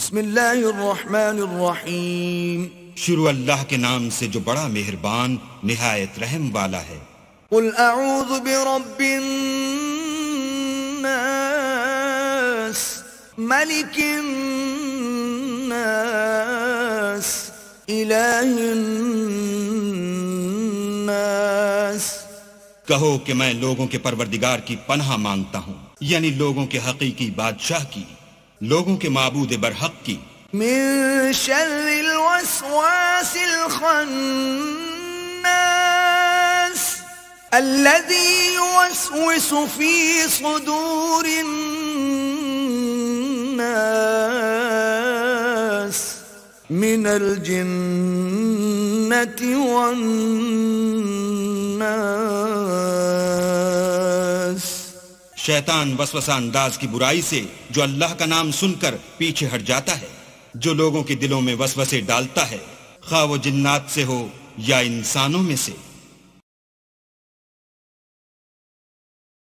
بسم اللہ الرحمن الرحیم شروع اللہ کے نام سے جو بڑا مہربان نہایت رحم والا ہے۔ قل اعوذ برب الناس ملک الناس الہ الناس۔ کہو کہ میں لوگوں کے پروردگار کی پناہ مانگتا ہوں، یعنی لوگوں کے حقیقی بادشاہ کی، لوگوں کے معبود برحق کی، من شر الوسواس الخناس الذي يوسوس في صدور الناس من الجنة والناس۔ شیطان وسوسہ انداز کی برائی سے جو اللہ کا نام سن کر پیچھے ہٹ جاتا ہے، جو لوگوں کے دلوں میں وسوسے ڈالتا ہے، خواہ وہ جنات سے ہو یا انسانوں میں سے۔